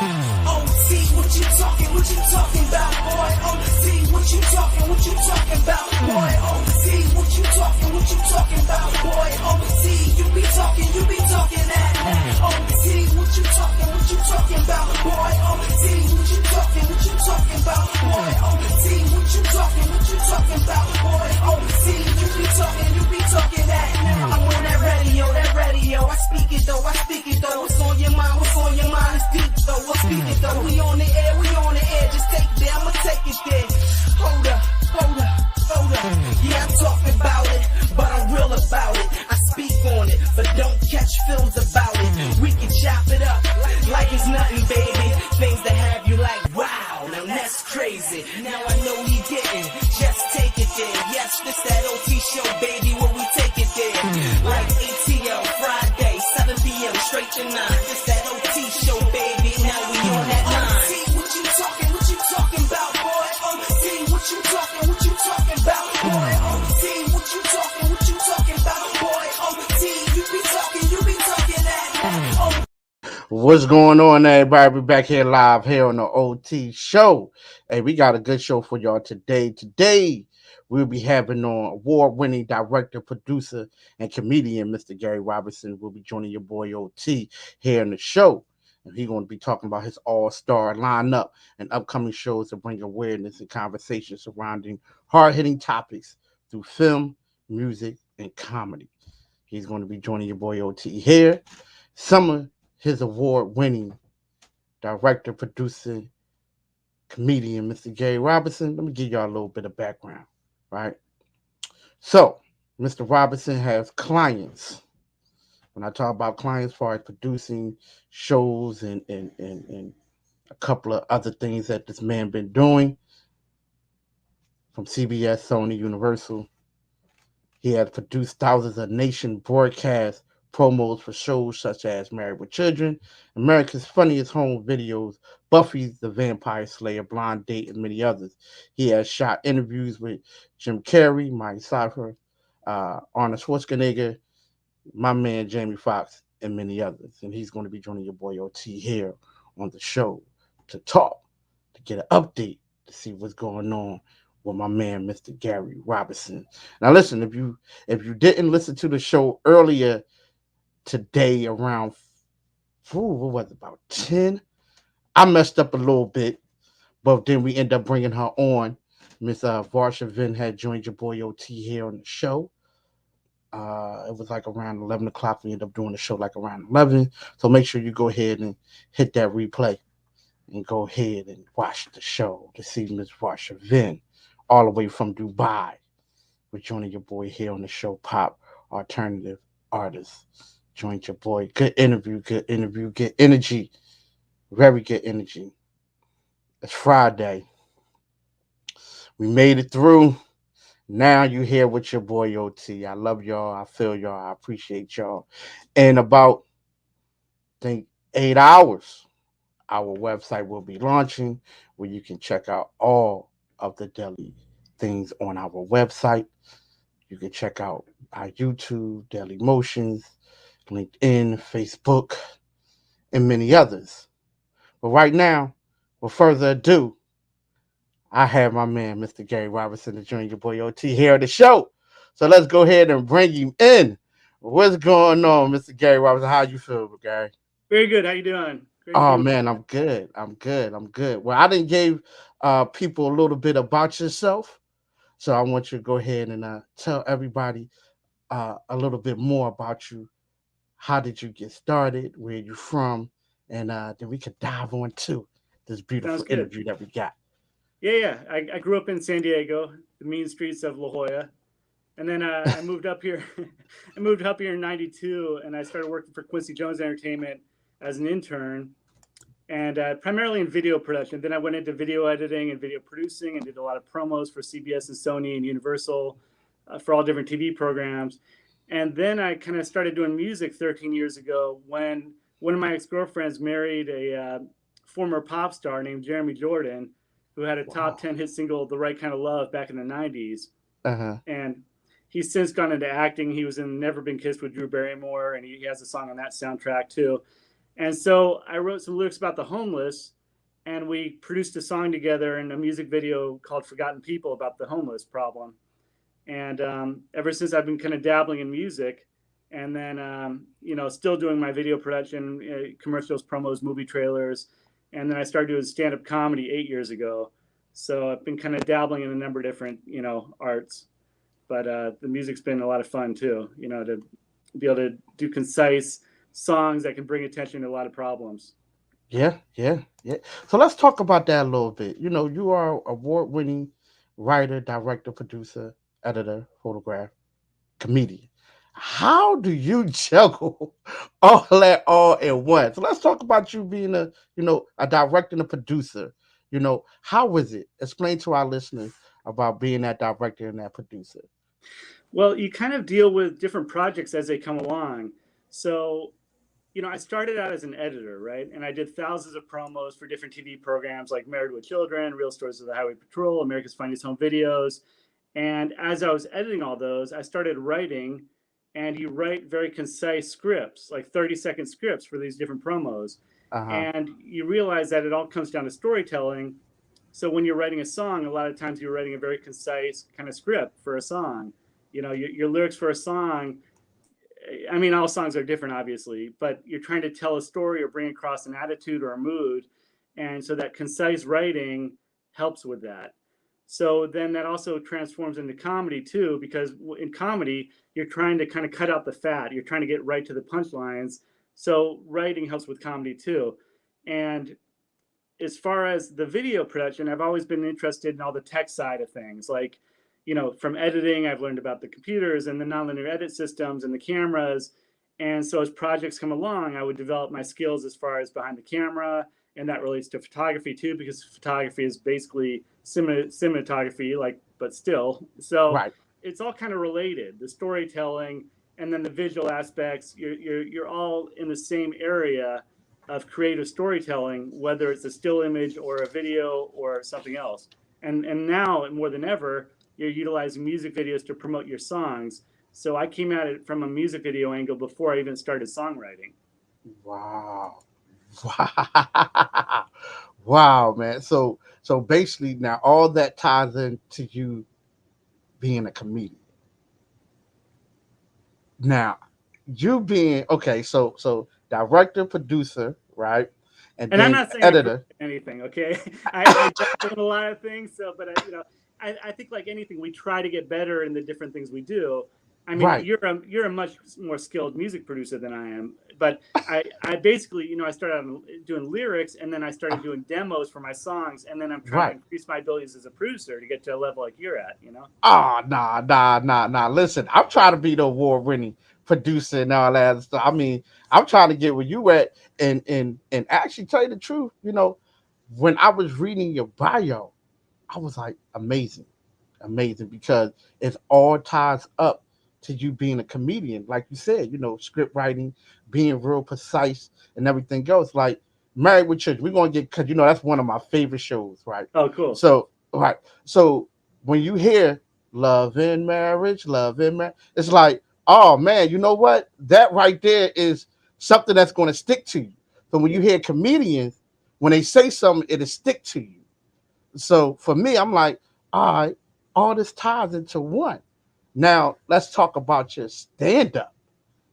OT, what you talking about, boy? OT, what you talking about, boy? OT, what you talking about, boy? OT, you be talking that. OT, what you talking about, boy? OT, what you talking about, boy? OT, what you talking about, boy? OT, you be talking that. I'm on that radio, I speak it though. What's on your mind, it's deep though. We'll speak it though. We on the air, just take it there, I'ma take it there. Hold up. Yeah, I'm talking about it, but I'm real about it. I speak on it, but don't catch films about it. We can chop it up like it's nothing, baby. Things that have you like, wow, now that's crazy. Now I know we getting, just take it there. Yes, this that OT show, baby, where we take it there. Like ATL, Friday, 7 p.m. straight to 9. This that OT show, baby, now we on that line. OT, what you talking about, boy? OT, what you talking about, boy? OT, what you talking about, boy? OT, you be talking that. What's going on, everybody? We're back here live here on the OT show. Hey, we got a good show for y'all today. Today, we'll be having on award-winning director, producer, and comedian, Mr. Gary Robertson. Will be joining your boy OT here in the show. And he's going to be talking about his all-star lineup and upcoming shows to bring awareness and conversation surrounding hard-hitting topics through film, music, and comedy. He's going to be joining your boy OT here. Some of his award-winning director, producer, comedian, Mr. Gary Robertson. Let me give y'all a little bit of background, right? So, Mr. Robertson has clients. When I talk about clients, as far as producing shows and a couple of other things that this man been doing, from CBS, Sony, Universal. He has produced thousands of nation broadcast promos for shows such as Married with Children, America's Funniest Home Videos, Buffy the Vampire Slayer, Blind Date, and many others. He has shot interviews with Jim Carrey, Mike Cypher, Arnold Schwarzenegger, my man Jamie Foxx, and many others. And he's going to be joining your boy OT here on the show to talk, to get an update, to see what's going on with my man Mr. Gary Robertson. Now listen, if you didn't listen to the show earlier today around, what was it, about 10? I messed up a little bit, but then we end up bringing her on. Miss Varsha Vin had joined your boy OT here on the show. It was like around 11 o'clock. We ended up doing the show like around 11. So make sure you go ahead and hit that replay and go ahead and watch the show to see Miss Varsha Vin all the way from Dubai. We're joining your boy here on the show, Pop Alternative Artist. Joined your boy. Good interview, good energy. Very good energy. It's Friday. We made it through. Now you here with your boy OT. I love y'all. I feel y'all. I appreciate y'all. In about, I think, 8 hours, our website will be launching where you can check out all of the daily things on our website. You can check out our YouTube, Daily Motions, LinkedIn, Facebook, and many others. But right now, with further ado, I have my man, Mr. Gary Robertson, to join your boy OT here on the show. So let's go ahead and bring him in. What's going on, Mr. Gary Robertson? How you feel, Gary? Very good. How you doing? Man, I'm good. Well, I didn't give people a little bit about yourself. So I want you to go ahead and tell everybody a little bit more about you. How did you get started? Where you from? And then we could dive on to this beautiful interview that we got. Yeah. I grew up in San Diego, the mean streets of La Jolla. And then I moved up here. I moved up here in 92, and I started working for Quincy Jones Entertainment as an intern, and primarily in video production. Then I went into video editing and video producing and did a lot of promos for CBS and Sony and Universal for all different TV programs. And then I kind of started doing music 13 years ago when one of my ex-girlfriends married a former pop star named Jeremy Jordan, who had a top 10 hit single, The Right Kind of Love, back in the 90s. Uh-huh. And he's since gone into acting. He was in Never Been Kissed with Drew Barrymore, and he has a song on that soundtrack too. And so I wrote some lyrics about the homeless, and we produced a song together and a music video called Forgotten People about the homeless problem. And ever since I've been kind of dabbling in music, and then still doing my video production, commercials, promos, movie trailers, and then I started doing stand-up comedy 8 years ago. So I've been kind of dabbling in a number of different arts, but the music's been a lot of fun too. To be able to do concise songs that can bring attention to a lot of problems. Yeah, yeah, yeah. So let's talk about that a little bit. You are award-winning writer, director, producer, editor, photograph, comedian. How do you juggle all that all at once? So let's talk about you being a director and a producer. How is it? Explain to our listeners about being that director and that producer. Well, you kind of deal with different projects as they come along. So I started out as an editor, right? And I did thousands of promos for different TV programs like Married with Children, Real Stories of the Highway Patrol, America's Funniest Home Videos. And as I was editing all those, I started writing, and you write very concise scripts, like 30-second scripts for these different promos. Uh huh. And you realize that it all comes down to storytelling. So when you're writing a song, a lot of times you're writing a very concise kind of script for a song. Your lyrics for a song, I mean, all songs are different, obviously, but you're trying to tell a story or bring across an attitude or a mood. And so that concise writing helps with that. So then that also transforms into comedy too, because in comedy, you're trying to kind of cut out the fat. You're trying to get right to the punchlines. So writing helps with comedy too. And as far as the video production, I've always been interested in all the tech side of things. Like, from editing, I've learned about the computers and the nonlinear edit systems and the cameras. And so as projects come along, I would develop my skills as far as behind the camera. And that relates to photography too, because photography is basically cinematography, but still. So Right. it's all kind of related. The storytelling and then the visual aspects, you're all in the same area of creative storytelling, whether it's a still image or a video or something else. And now more than ever, you're utilizing music videos to promote your songs. So I came at it from a music video angle before I even started songwriting. Wow. Wow. Wow, man. So basically now all that ties into you being a comedian. Now, you being okay, so director, producer, right? And And I'm then not saying I'm perfect editor. at anything, okay? I dabble in a lot of things, so but I think like anything, we try to get better in the different things we do. I mean, Right. you're a much more skilled music producer than I am, but I basically I started out doing lyrics, and then I started doing demos for my songs, and then I'm trying to Right. increase my abilities as a producer to get to a level like you're at. Oh, nah. Listen, I'm trying to be the award-winning producer and all that stuff. I mean, I'm trying to get where you at, and actually tell you the truth. When I was reading your bio, I was like, amazing, amazing, because it all ties up to you being a comedian, like you said. Script writing, being real precise, and everything else. Like Married with Children, we're gonna get because that's one of my favorite shows, right? Oh, cool. So, right, so when you hear love and marriage, it's like, oh man, you know what? That right there is something that's going to stick to you. So when you Yeah. hear comedians, when they say something, it'll stick to you. So for me, I'm like, all right, all this ties into one. Now let's talk about your stand up,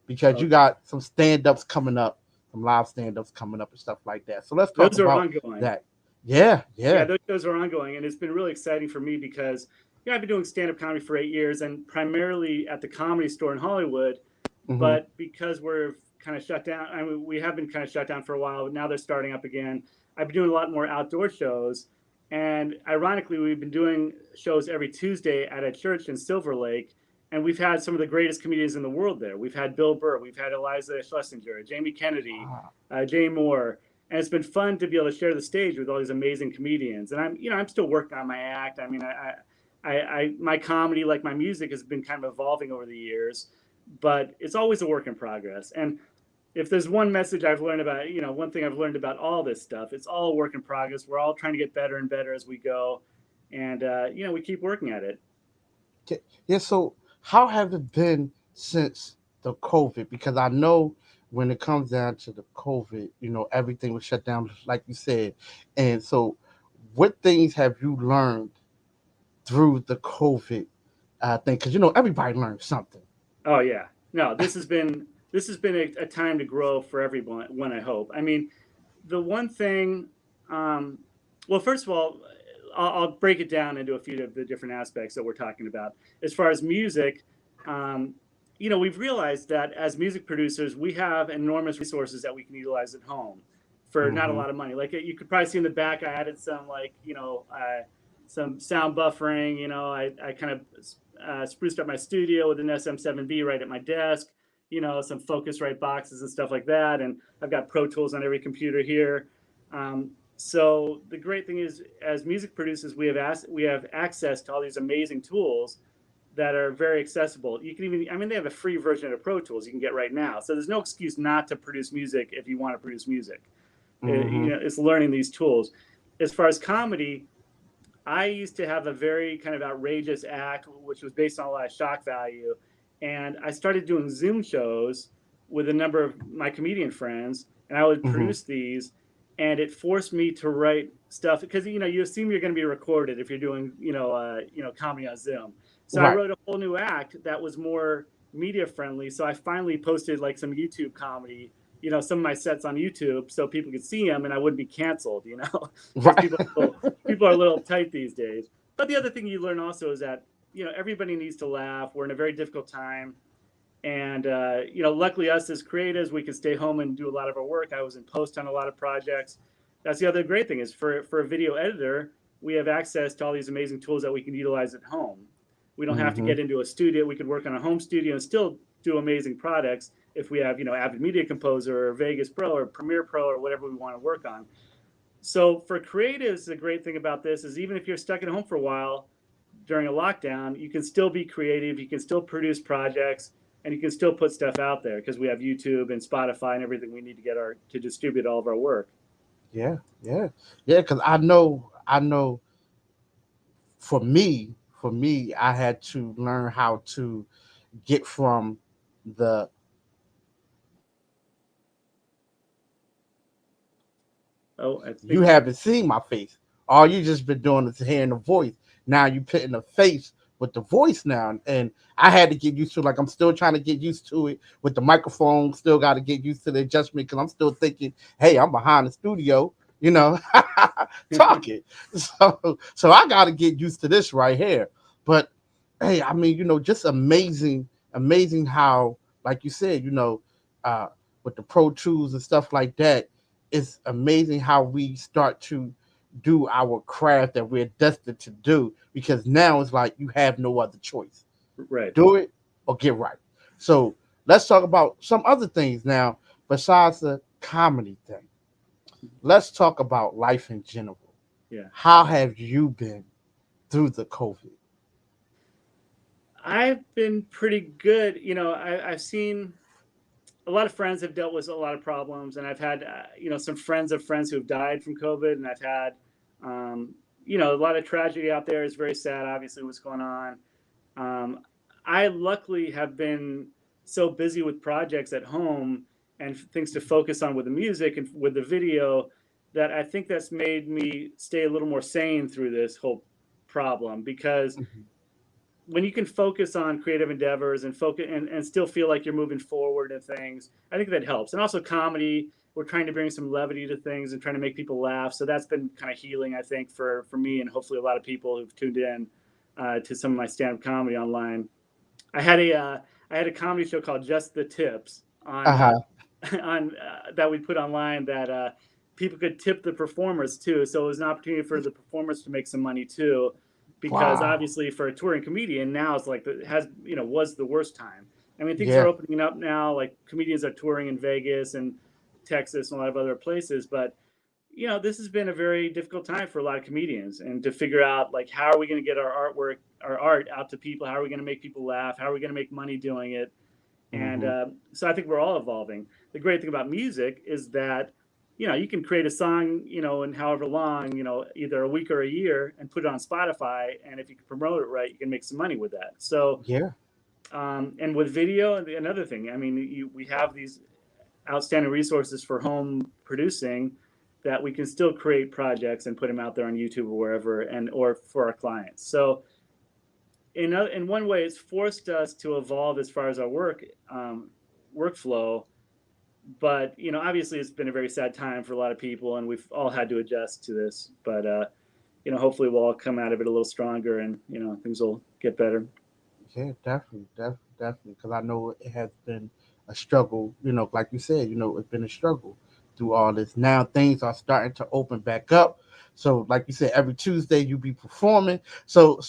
because you Okay. got some stand ups coming up, some live stand ups coming up and stuff like that. So let's talk Those are about ongoing. that. Yeah, Yeah, yeah. those shows are ongoing, and it's been really exciting for me because I've been doing stand-up comedy for 8 years, and primarily at the Comedy Store in Hollywood. Hmm. But because we're kind of shut down, I mean, we have been kind of shut down for a while, but now they're starting up again. I've been doing a lot more outdoor shows, and ironically, we've been doing shows every Tuesday at a church in Silver Lake, and we've had some of the greatest comedians in the world there. We've had Bill Burr, we've had Eliza Schlesinger, Jamie Kennedy, Jay Moore, and it's been fun to be able to share the stage with all these amazing comedians. And I'm still working on my act. I mean, my comedy, like my music, has been kind of evolving over the years, but it's always a work in progress. And if there's one message I've learned about, one thing I've learned about all this stuff, it's all a work in progress. We're all trying to get better and better as we go, and we keep working at it. Yeah. So how has it been since the COVID? Because I know when it comes down to the COVID, everything was shut down, like you said. And so, what things have you learned through the COVID thing? Because everybody learned something. Oh yeah, no, this has been a time to grow for everyone. When I hope, I mean, the one thing, um, well, first of all, I'll break it down into a few of the different aspects that we're talking about. As far as music, um, we've realized that as music producers, we have enormous resources that we can utilize at home for not a Hmm. lot of money. Like you could probably see in the back, I added some some sound buffering. I kind of spruced up my studio with an SM7B right at my desk. Some Focusrite boxes and stuff like that, and I've got Pro Tools on every computer here. So the great thing is, as music producers, we have access to all these amazing tools that are very accessible. You can even, I mean, they have a free version of Pro Tools you can get right now. So there's no excuse not to produce music if you want to produce music. Hmm. It's learning these tools. As far as comedy, I used to have a very kind of outrageous act, which was based on a lot of shock value. And I started doing Zoom shows with a number of my comedian friends, and I would Hmm. produce these. And it forced me to write stuff because you assume you're going to be recorded if you're doing comedy on Zoom. So I Right. wrote a whole new act that was more media friendly. So I finally posted like some YouTube comedy, some of my sets on YouTube so people could see them and I wouldn't be canceled, because Right. people are a little tight these days. But the other thing you learn also is that everybody needs to laugh. We're in a very difficult time, and luckily us as creatives, we can stay home and do a lot of our work. I was in post on a lot of projects. That's the other great thing is for a video editor, we have access to all these amazing tools that we can utilize at home. We don't have to Hmm. get into a studio. We could work on a home studio and still do amazing products if we have Avid Media Composer or Vegas Pro or Premiere Pro or whatever we want to work on. So for creatives, the great thing about this is even if you're stuck at home for a while during a lockdown, you can still be creative. You can still produce projects, and you can still put stuff out there because we have YouTube and Spotify and everything we need to distribute all of our work. Yeah, yeah, yeah. Because I know. For me, I had to learn how to get from the Oh, I you think haven't seen my face. All you just been doing is hearing the voice. Now you putting a face with the voice now, and I had to get used to. Like I'm still trying to get used to it with the microphone. Still got to get used to the adjustment because I'm still thinking, hey, I'm behind the studio, talking. So I got to get used to this right here. But hey, I mean, just amazing, amazing how, like you said, uh, with the Pro Tools and stuff like that, it's amazing how we start to do our craft that we're destined to do because now it's like you have no other choice. right. Do it or get right. So let's talk about some other things now besides the comedy thing. Let's talk about life in general. Yeah, How have you been through the COVID? I've been pretty good. I've seen a lot of friends have dealt with a lot of problems, and I've had some friends of friends who have died from COVID, and I've had um, a lot of tragedy out there. It's very sad, obviously, what's going on. Um, I luckily have been so busy with projects at home and things to focus on with the music and with the video that I think that's made me stay a little more sane through this whole problem because Mhm. when you can focus on creative endeavors and focus and still feel like you're moving forward and things, I think that helps. And also comedy, we're trying to bring some levity to things and trying to make people laugh. So that's been kind of healing, I think, for me and hopefully a lot of people who've tuned in to some of my stand-up comedy online. I had a uh, I had a comedy show called Just the Tips on Uh-huh. on that we put online that people could tip the performers too. So it was an opportunity for the performers to make some money too, because Wow. obviously for a touring comedian now it's like was the worst time. I mean things are Yeah. opening up now. Like comedians are touring in Vegas and Texas and a lot of other places, but this has been a very difficult time for a lot of comedians and to figure out like how are we going to get our art out to people? How are we going to make people laugh? How are we going to make money doing it? And Hmm. so I think we're all evolving. The great thing about music is that you can create a song in however long either a week or a year and put it on Spotify, and if you can promote it right, you can make some money with that. So Yeah. and with video, another thing, I mean, we have these outstanding resources for home producing, that we can still create projects and put them out there on YouTube or wherever, or for our clients. So in one way, it's forced us to evolve as far as our workflow. But obviously, it's been a very sad time for a lot of people, and we've all had to adjust to this. But hopefully, we'll all come out of it a little stronger, and things will get better. Yeah, definitely. Because I know it has been a struggle. Like you said, it's been a struggle through all this. Now things are starting to open back up. So, like you said, every Tuesday you be performing. So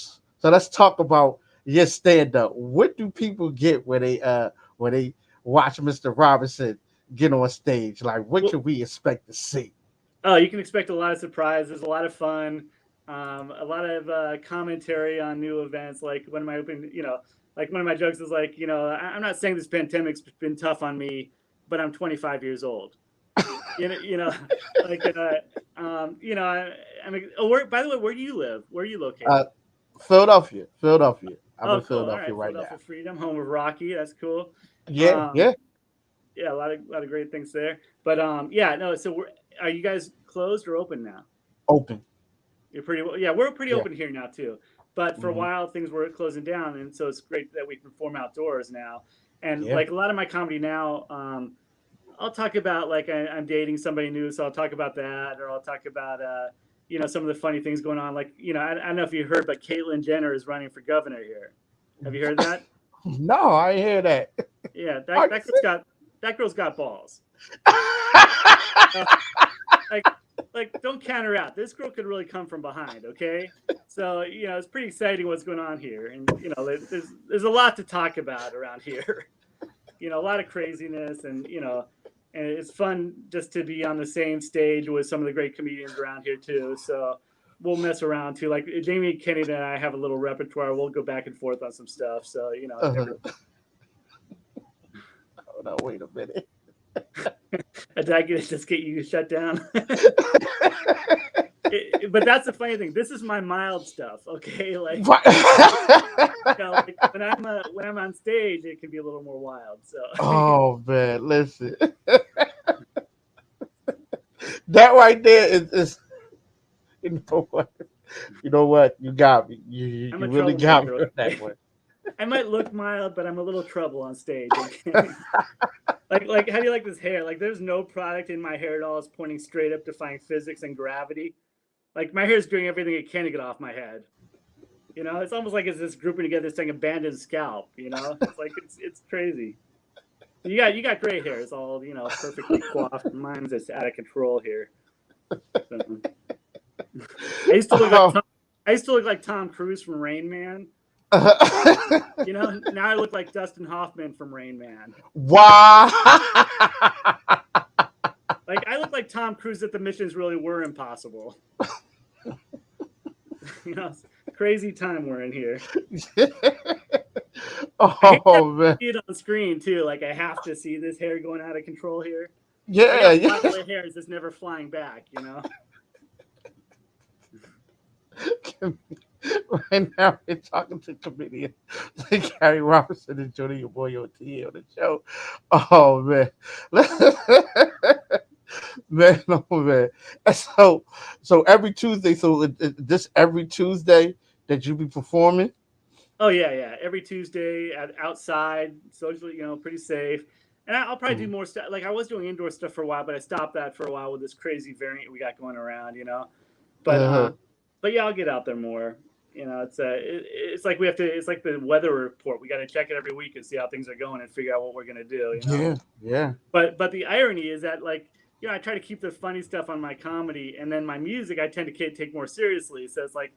let's talk about your stand up. What do people get when they watch Mr. Robinson get on stage? Like, what can we expect to see? Oh, you can expect a lot of surprises, a lot of fun, a lot of commentary on new events. Like one of my one of my jokes is like, I'm not saying this pandemic's been tough on me, but I'm 25 years old. Like, I mean, by the way, where do you live? Where are you located? Philadelphia. I'm Oh, in cool. All Philadelphia right, right Philadelphia now. Freedom, home of Rocky. That's cool. Yeah, yeah. Yeah, a lot of great things there. But yeah, no. So are you guys closed or open now? Open. You're pretty well. Yeah, we're pretty Yeah. open here now too. But for a while, things were closing down, and so it's great that we can perform outdoors now. And Yeah. like a lot of my comedy now, I'll talk about like I'm dating somebody new, so I'll talk about that, or I'll talk about some of the funny things going on. Like I don't know if you heard, but Caitlyn Jenner is running for governor here. Have you heard that? No, I ain't hear that. Yeah, Are that girl's got balls. Like don't count her out. This girl could really come from behind. Okay, so it's pretty exciting what's going on here, and there's a lot to talk about around here. A lot of craziness, and and it's fun just to be on the same stage with some of the great comedians around here too. So we'll mess around too. Like Jamie Kennedy and I have a little repertoire. We'll go back and forth on some stuff. So Hold on, wait a minute. Did I just get you shut down? But that's the funny thing. This is my mild stuff, okay? Like, like when I'm on stage, it can be a little more wild. So. Oh man, listen. That right there is you know what? You got me. You really got me with that one. I might look mild, but I'm a little trouble on stage. Okay? like how do you like this hair? Like there's no product in my hair at all. It's pointing straight up, defying physics and gravity. Like my hair is doing everything it can to get off my head. It's almost like it's this grouping together, this thing abandoned scalp. It's like it's crazy. You got gray hair. It's all perfectly coiffed. Mine's just out of control here. So, I used to look like Tom Cruise from Rain Man. Now I look like Dustin Hoffman from Rain Man. Wow. Like I look like Tom Cruise that the missions really were impossible. Crazy time we're in here. Oh man. See it on screen too. Like I have to see this hair going out of control here. Yeah. The hair is just never flying back. Right now, we're talking to comedian Gary Robinson and Jody, your boy OT on the show. Oh man, man, oh man. And so every Tuesday. So this every Tuesday that you be performing. Oh yeah. Every Tuesday outside, socially, pretty safe. And I'll probably do more stuff. Like I was doing indoor stuff for a while, but I stopped that for a while with this crazy variant we got going around. But yeah, I'll get out there more. It's like we have to. It's like the weather report. We got to check it every week and see how things are going and figure out what we're gonna do. Yeah. But the irony is that I try to keep the funny stuff on my comedy, and then my music I tend to take more seriously. So it's like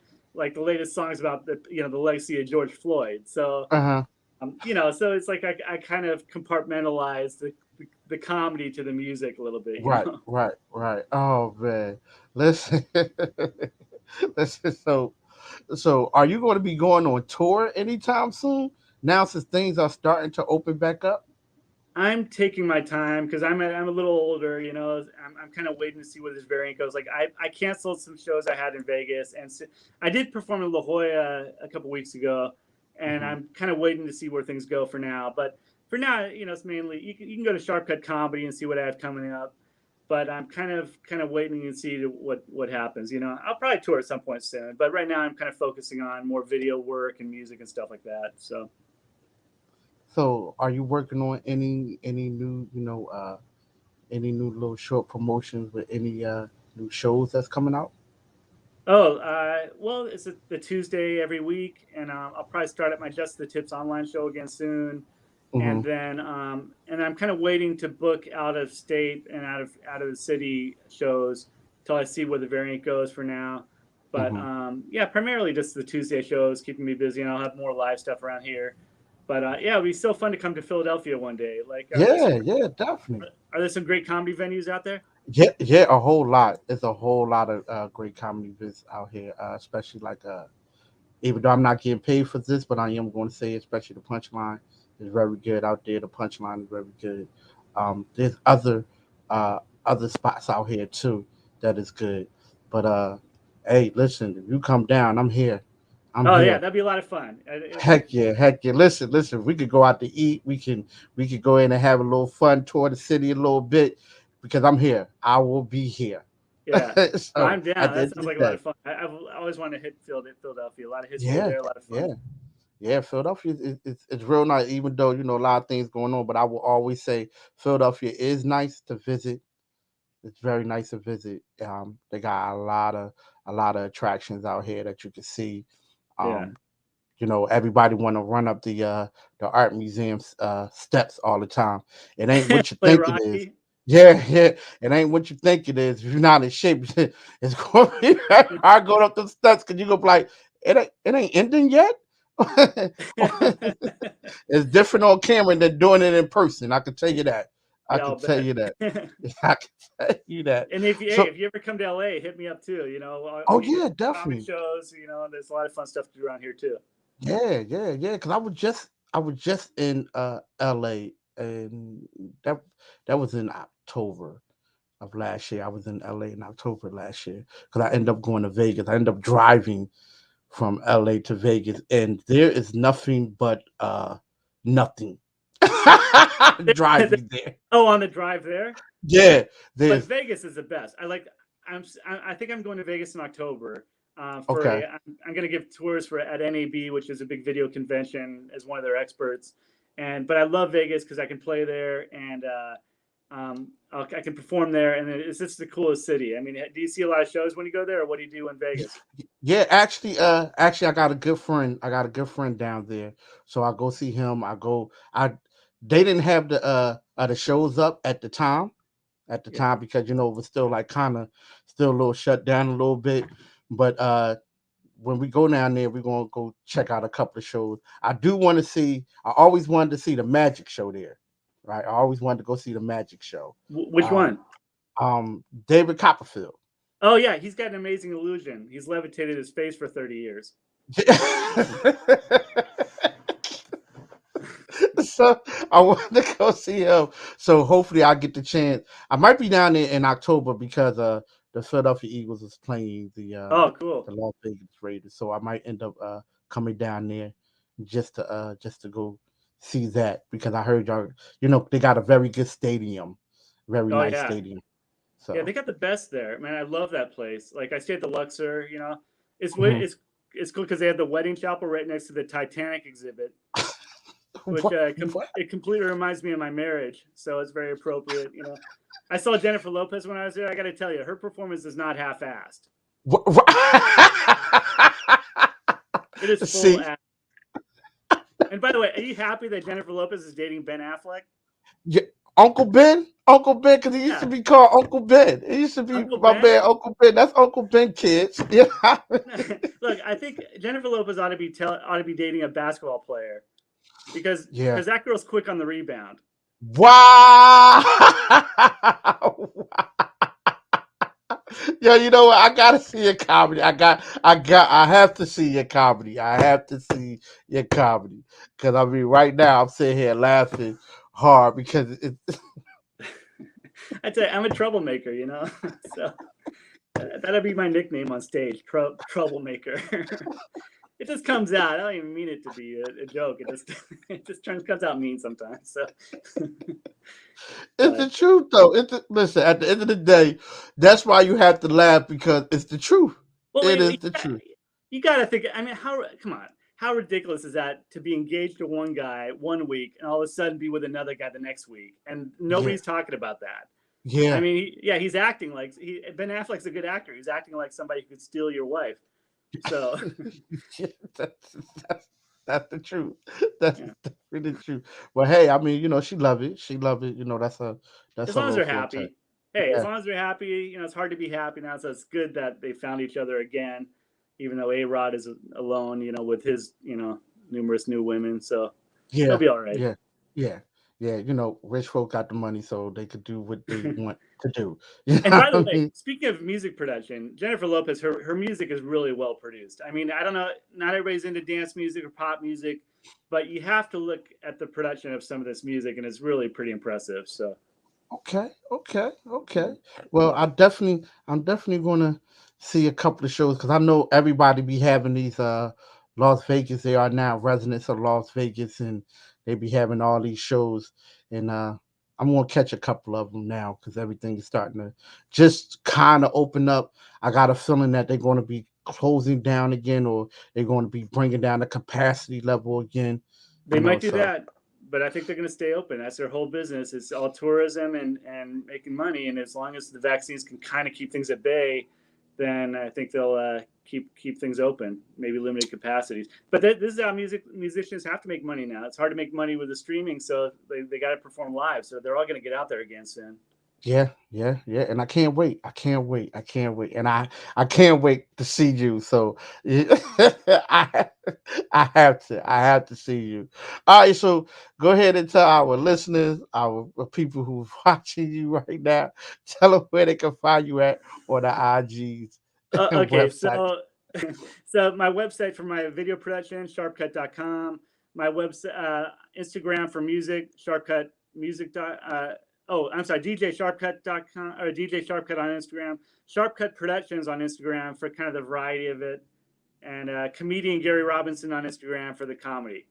the latest songs about the the legacy of George Floyd. So so it's like I kind of compartmentalize the comedy to the music a little bit. Right. Oh man, listen. So are you going to be going on tour anytime soon? Now, since things are starting to open back up. I'm taking my time because I'm a little older. I'm kind of waiting to see where this variant goes. Like I canceled some shows I had in Vegas, and I did perform in La Jolla a couple weeks ago, and I'm kind of waiting to see where things go for now. But for now, it's mainly you can go to Sharpcut Comedy and see what I have coming up. But I'm kind of waiting and see what happens. I'll probably tour at some point soon. But right now, I'm kind of focusing on more video work and music and stuff like that. So. So, are you working on any new any new little short promotions with any new shows that's coming out? Oh, well, it's the Tuesday every week, and I'll probably start at my Just the Tips online show again soon, Mm-hmm. and I'm kind of waiting to book out of state and out of the city shows till I see where the variant goes for now. But Mm-hmm. yeah, primarily just the Tuesday shows keeping me busy, and I'll have more live stuff around here. But yeah, it'd be so fun to come to Philadelphia one day. Like, Yeah, yeah, definitely. are there some great comedy venues out there? Yeah, yeah, a whole lot. It's a whole lot of great comedy bits out here, especially like even though I'm not getting paid for this, but I am going to say, especially the punchline is very good out there. The punchline is very good. There's uh, other spots out here too that is good. But hey, listen, if you come down, I'm here. I'm Oh yeah, here. that'd be a lot of fun. Heck yeah, heck yeah. Listen, listen. We could go out to eat. We could go in and have a little fun, tour the city a little bit because I'm here. I will be here. Yeah, no, So I'm down. at the That end of sounds the like a lot day, of fun. I've always wanted to hit Philadelphia. A lot of history yeah, there, a lot of fun. yeah. Yeah, Philadelphia it's real nice, even though a lot of things going on. But I will always say Philadelphia is nice to visit. It's very nice to visit. They got a lot of attractions out here that you can see. Yeah, Um, everybody want to run up the art museum's steps all the time. It ain't what you play think it is. Rocky. Yeah, yeah. It ain't what you think it is. If you're not in shape, it's going to be very hard going up the steps because you go be like, it ain't ending yet. It's different on camera than doing it in person. I can tell you that. I Yeah, can I'll tell bet. you that. I can tell you that. And So, if you ever come to LA, hit me up too. oh We can do yeah, comedy definitely. shows. There's a lot of fun stuff to do around here too. Yeah, yeah, yeah. Because I was just in LA, and that that was in October of last year. I was in LA in October last year because I ended up going to Vegas. I ended up driving from LA to Vegas, and there is nothing but nothing driving there. Oh, on the drive there. Yeah, But there's Vegas is the best. I think I'm going to Vegas in October. okay. I'm going to give tours for at NAB, which is a big video convention, as one of their experts. But I love Vegas because I can play there and I can perform there, and it's just the coolest city. I mean, do you see a lot of shows when you go there, or what do you do in Vegas? Yeah, actually, I got a good friend. I got a good friend down there, so I go see him. They didn't have the shows up at the time, Yeah. because it was still like kind of still a little shut down a little bit. But when we go down there, we're gonna go check out a couple of shows. I do want to see. I always wanted to see the magic show there, right? I always wanted to go see the magic show. Which Um, one? David Copperfield. Oh yeah, he's got an amazing illusion. He's levitated his face for 30 years. So I want to go see him. So hopefully I get the chance. I might be down there in October because the Philadelphia Eagles is playing Oh, cool. the Las Vegas Raiders. So I might end up coming down there just to go see that because I heard they got a very good stadium, very Oh nice yeah. stadium. Yeah, So they got the best there. Man, I love that place. Like I stay at the Luxor, It's mhm. it's cool because they have the wedding chapel right next to the Titanic exhibit, which What? What? it completely reminds me of my marriage. So it's very appropriate. I saw Jennifer Lopez when I was there. I got to tell you, her performance is not half-assed. What? It is full See, ass. And by the way, are you happy that Jennifer Lopez is dating Ben Affleck? yeah, Uncle Ben, because he used to Yeah, be called Uncle Ben. He used to be Uncle my Ben. man, Uncle Ben. That's Uncle Ben, kids. Yeah, Look, I think Jennifer Lopez ought to be dating a basketball player because yeah. that girl's quick on the rebound. Wow. Yo, you know what? I gotta see your comedy. I have to see your comedy. I have to see your comedy because I mean, right now I'm sitting here laughing hard because I tell you, I'm a troublemaker, so that'll be my nickname on stage, troublemaker. it just comes out. I don't even mean it to be a joke. It just comes out mean sometimes. So, It's the truth, though. Listen, at the end of the day, that's why you have to laugh because it's the truth. well, It is the truth. you got to think. I mean, come on, how ridiculous is that to be engaged to one guy one week and all of a sudden be with another guy the next week, and nobody's talking about that. Yeah. I mean, he's acting like Ben Affleck's a good actor. He's acting like somebody who could steal your wife. So that's the truth. That's really the truth. Well, hey, I mean, she love it. She love it. That's as a long as little they're forte. happy. Hey, Yeah. as long as they're happy, it's hard to be happy now. So it's good that they found each other again, even though A-Rod is alone, with his, numerous new women. So they'll be all right. Yeah. Rich folk got the money, so they could do what they want to do. And by the way, speaking of music production, Jennifer Lopez, her music is really well produced. I mean, I don't know, not everybody's into dance music or pop music, but you have to look at the production of some of this music, and it's really pretty impressive. So. Okay. Well, I'm definitely gonna see a couple of shows because I know everybody be having these Las Vegas. They are now residents of Las Vegas, and they be having all these shows. And I'm gonna catch a couple of them now because everything is starting to just kind of open up. I got a feeling that they're going to be closing down again, or they're going to be bringing down the capacity level again. They might do that, but I think they're going to stay open. That's their whole business. It's all tourism and making money. And as long as the vaccines can kind of keep things at bay, then I think they'll keep things open, maybe limited capacities. But this is how musicians have to make money now. It's hard to make money with the streaming, so they got to perform live. So they're all going to get out there again soon. Yeah. And I can't wait. And I can't wait to see you. So I I have to see you. All right, so go ahead and tell our listeners, our people who's watching you right now, tell them where they can find you at on the IGs and Okay, website. so my website for my video production, sharpcut.com. My website, Instagram for music, Sharpcut Music. DJSharpcut.com or DJ Sharpcut on Instagram. Sharpcut Productions on Instagram for kind of the variety of it, and comedian Gary Robinson on Instagram for the comedy.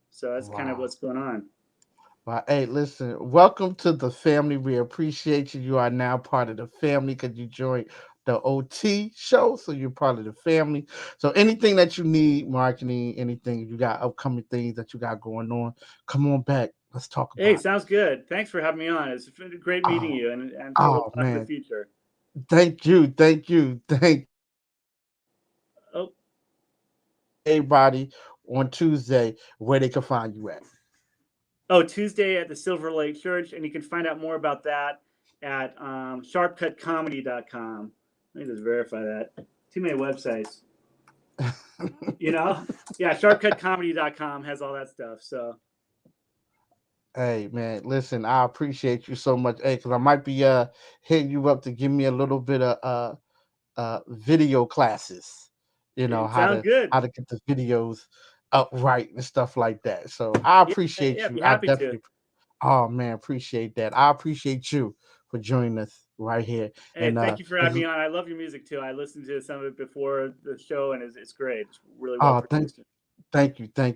So that's kind of what's going on. Well, hey, listen, welcome to the family. We appreciate you. You are now part of the family because you joined the OT show, so you're part of the family. So anything that you need, marketing, anything you got, upcoming things that you got going on, come on back. Let's talk about Hey, it. sounds good. Thanks for having me on. It's been great meeting you, and we'll talk in the future. Thank you. Oh, everybody on Tuesday where they can find you at. Tuesday at the Silver Lake Church, and you can find out more about that at sharpcutcomedy.com. Let me just verify that. Too many websites. Sharpcutcomedy.com has all that stuff. So. Hey man, listen, I appreciate you so much. Hey, because I might be hitting you up to give me a little bit of video classes. How to get the videos up right and stuff like that. So I appreciate you. Be happy to. Oh man, appreciate that. I appreciate you for joining us right here. Hey, and thank you for having me on. I love your music too. I listened to some of it before the show, and it's great. It's really well produced. Thank you. I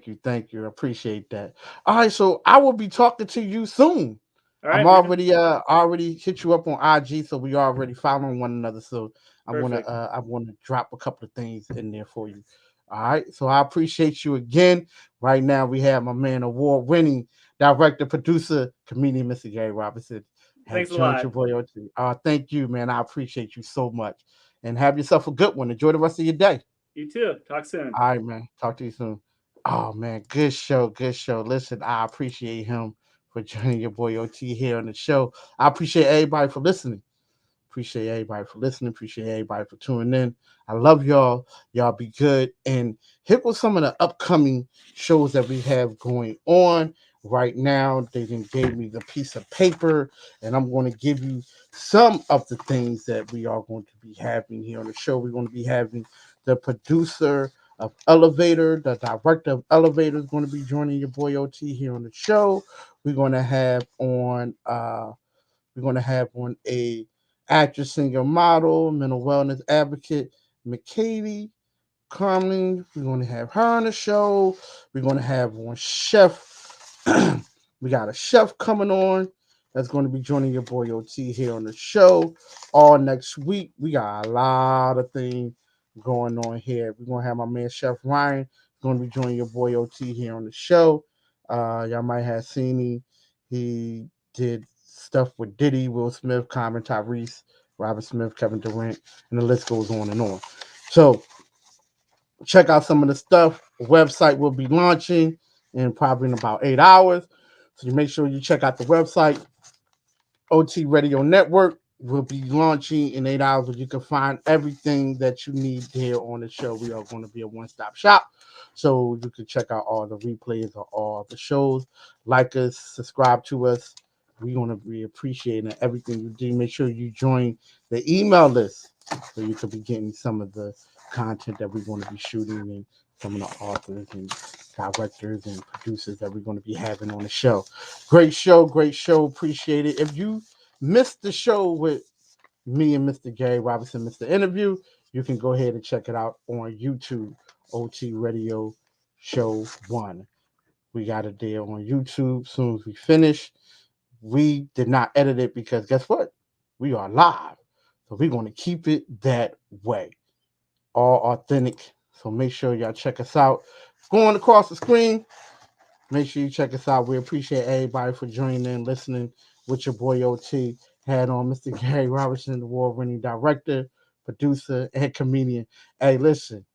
appreciate that. All right, so I will be talking to you soon. All right, I'm already hit you up on IG, so we already following one another. So I wanna drop a couple of things in there for you. All right, so I appreciate you again. Right now we have my man, award-winning director, producer, comedian, Mr. Gary Robinson. Thanks a lot. Your boy OT. Thank you, man. I appreciate you so much, and have yourself a good one. Enjoy the rest of your day. You too. Talk soon. All right, man. Talk to you soon. Oh man, good show. Listen, I appreciate him for joining your boy OT here on the show. I appreciate everybody for listening. Appreciate everybody for tuning in. I love y'all. Y'all be good. And here was some of the upcoming shows that we have going on right now. They then gave me the piece of paper, and I'm going to give you some of the things that we are going to be having here on the show. We're going to be having the producer of Elevator, the director of Elevator is going to be joining your boy OT here on the show. We're going to have on a actress, singer, model, mental wellness advocate, McKady. Coming. We're going to have her on the show. We're going to have one chef. We got a chef coming on that's going to be joining your boy OT here on the show all next week. We got a lot of things going on here. We're going to have my man Chef Ryan going to be joining your boy OT here on the show. Y'all might have seen him. He did stuff with Diddy, Will Smith, Common, Tyrese, Robert Smith, Kevin Durant, and the list goes on and on. So check out some of the stuff. The website will be launching in probably in about 8 hours. So you make sure you check out the website. OT Radio Network will be launching in 8 hours where you can find everything that you need here on the show. We are going to be a one-stop shop. So you can check out all the replays of all the shows. Like us, subscribe to us. We're going to be appreciating everything you do. Make sure you join the email list so you can be getting some of the content that we're going to be shooting and some of the authors and directors and producers that we're going to be having on the show. Great show. Appreciate it. If you missed the show with me and Mr. Gary Robinson, Mr. Interview, you can go ahead and check it out on YouTube, OT Radio Show 1. We got it there on YouTube. As soon as we finish, we did not edit it because guess what? We are live. So we're going to keep it that way. All authentic. So make sure y'all check us out. Going across the screen, make sure you check us out. We appreciate everybody for joining in, listening with your boy OT. Had on Mr. Gary Robertson, the award-winning director, producer, and comedian. Hey, listen.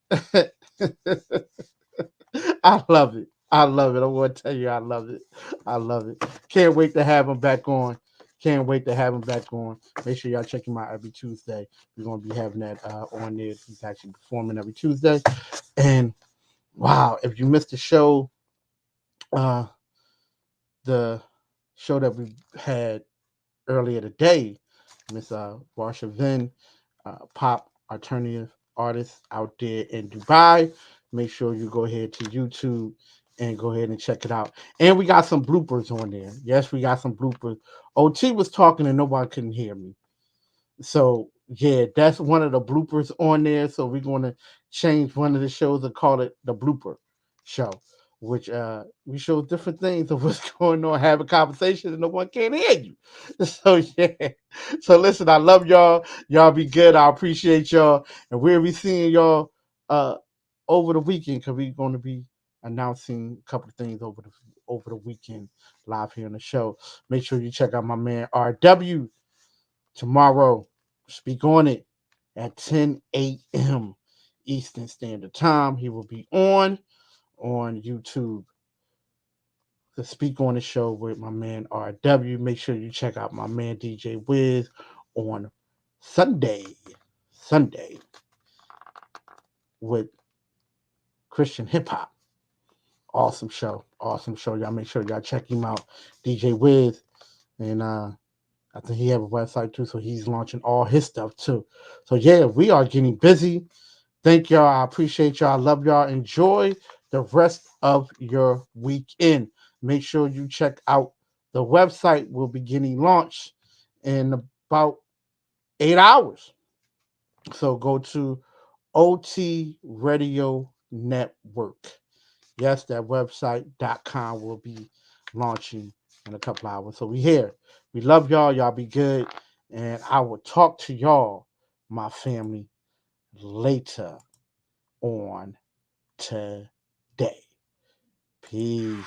I love it. I want to tell you I love it. Can't wait to have him back on. Make sure y'all check him out every Tuesday. We're going to be having that on there. He's actually performing every Tuesday. And wow, if you missed the show, the show that we had earlier today, Miss Varsha Vin, pop alternative artist out there in Dubai. Make sure you go ahead to YouTube and go ahead and check it out. And we got some bloopers on there. Yes, we got some bloopers. OT was talking and nobody couldn't hear me. So, yeah, that's one of the bloopers on there. So we're going to change one of the shows and call it the blooper show, which we show different things of what's going on, have a conversation and no one can hear you. So, yeah. So, listen, I love y'all. Y'all be good. I appreciate y'all. And we'll be seeing y'all over the weekend because we're going to be announcing a couple of things over the weekend live here on the show. Make sure you check out my man RW tomorrow. Speak on it at 10 a.m. Eastern Standard Time. He will be on YouTube to speak on the show with my man RW. Make sure you check out my man DJ Wiz on Sunday with Christian hip hop. Awesome show. Y'all make sure y'all check him out. DJ Wiz. And I think he have a website too, so he's launching all his stuff too. So yeah, we are getting busy. Thank y'all. I appreciate y'all. I love y'all. Enjoy the rest of your weekend. Make sure you check out the website. Will be getting launched in about 8 hours. So go to OT Radio Network. Yes, that website.com will be launching in a couple hours. So we here. We love y'all. Y'all be good. And I will talk to y'all, my family, later on today. Peace.